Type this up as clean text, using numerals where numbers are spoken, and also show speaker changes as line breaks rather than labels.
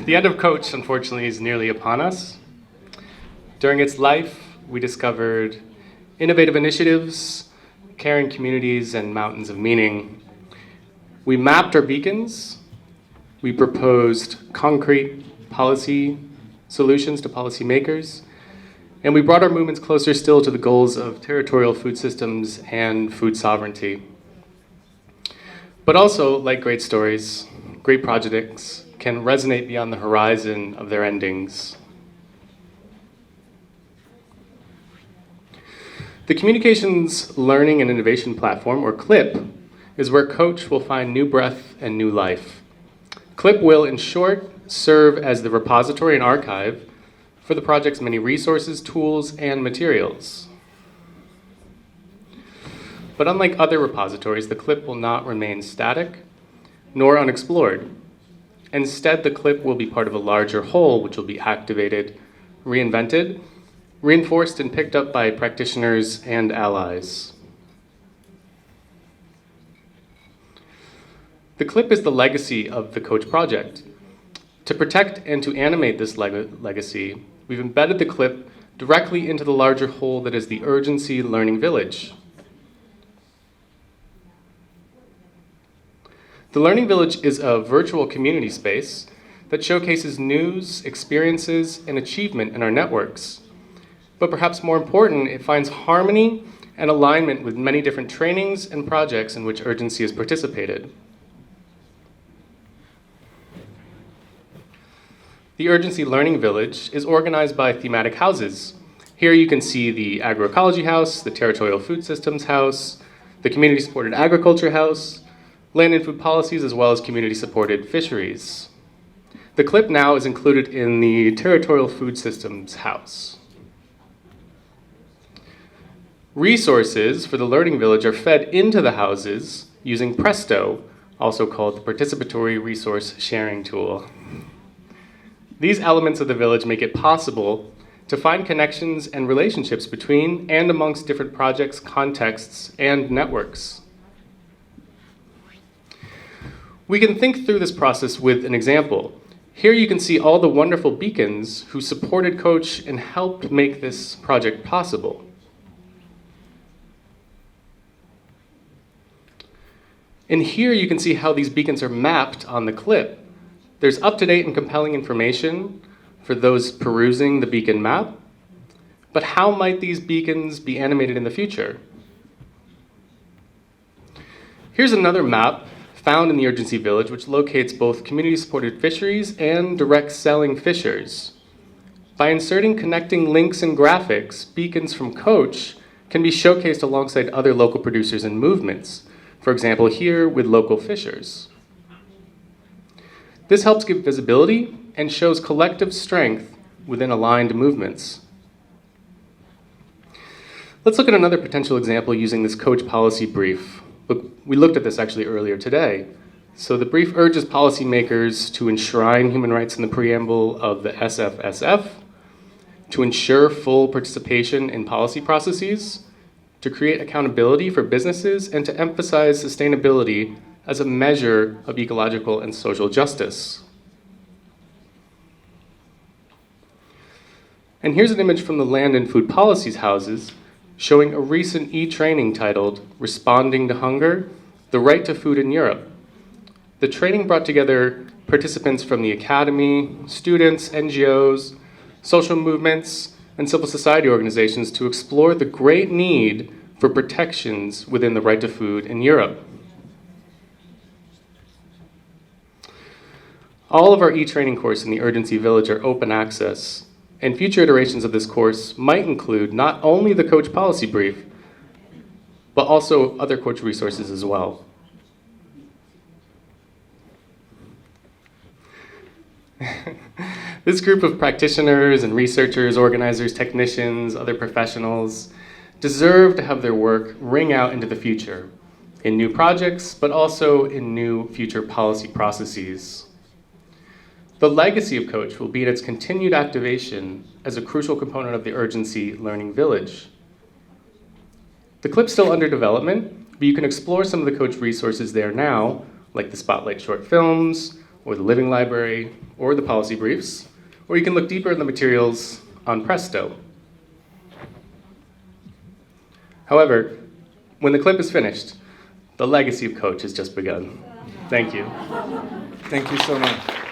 The end of Coach, unfortunately, is nearly upon us. During its life, we discovered innovative initiatives, caring communities, and mountains of meaning. We mapped our beacons. We proposed concrete policy solutions to policymakers. And we brought our movements closer still to the goals of territorial food systems and food sovereignty. But also, like great stories, great projects can resonate beyond the horizon of their endings. The Communications Learning and Innovation Platform, or CLIP, is where Coach will find new breath and new life. CLIP will, in short, serve as the repository and archive for the project's many resources, tools, and materials. But unlike other repositories, the CLIP will not remain static nor unexplored. Instead, the CLIP will be part of a larger whole, which will be activated, reinvented, reinforced, and picked up by practitioners and allies. The CLIP is the legacy of the Coach project. To protect and to animate this legacy, we've embedded the CLIP directly into the larger whole that is the Urgency Learning Village. The Learning Village is a virtual community space that showcases news, experiences, and achievement in our networks. But perhaps more important, it finds harmony and alignment with many different trainings and projects in which Urgency has participated. The Urgency Learning Village is organized by thematic houses. Here you can see the Agroecology House, the Territorial Food Systems House, the Community Supported Agriculture House, Land and Food Policies, as well as Community Supported Fisheries. The CLIP now is included in the Territorial Food Systems House. Resources for the Learning Village are fed into the houses using Presto, also called the Participatory Resource Sharing Tool. These elements of the village make it possible to find connections and relationships between and amongst different projects, contexts, and networks. We can think through this process with an example. Here you can see all the wonderful beacons who supported Coach and helped make this project possible. And here you can see how these beacons are mapped on the CLIP. There's up-to-date and compelling information for those perusing the beacon map, but how might these beacons be animated in the future? Here's another map found in the Urgency Village, which locates both community-supported fisheries and direct selling fishers. By inserting connecting links and graphics, beacons from Coach can be showcased alongside other local producers and movements, for example, here with local fishers. This helps give visibility and shows collective strength within aligned movements. Let's look at another potential example using this Coach policy brief. We looked at this actually earlier today. So the brief urges policymakers to enshrine human rights in the preamble of the SFSF, to ensure full participation in policy processes, to create accountability for businesses, and to emphasize sustainability as a measure of ecological and social justice. And here's an image from the Land and Food Policies houses showing a recent e-training titled Responding to Hunger, the Right to Food in Europe. The training brought together participants from the academy, students, NGOs, social movements, and civil society organizations to explore the great need for protections within the right to food in Europe. All of our e-training courses in the Urgency Village are open access, and future iterations of this course might include not only the Coach policy brief, but also other Coach resources as well. This group of practitioners and researchers, organizers, technicians, other professionals deserve to have their work ring out into the future in new projects, but also in new future policy processes. The legacy of Coach will be in its continued activation as a crucial component of the Urgency Learning Village. The CLIP's still under development, but you can explore some of the Coach resources there now, like the Spotlight short films, or the living library, or the policy briefs, or you can look deeper in the materials on Presto. However, when the clip is finished, the legacy of Coach has just begun. Thank you.
Thank you so much.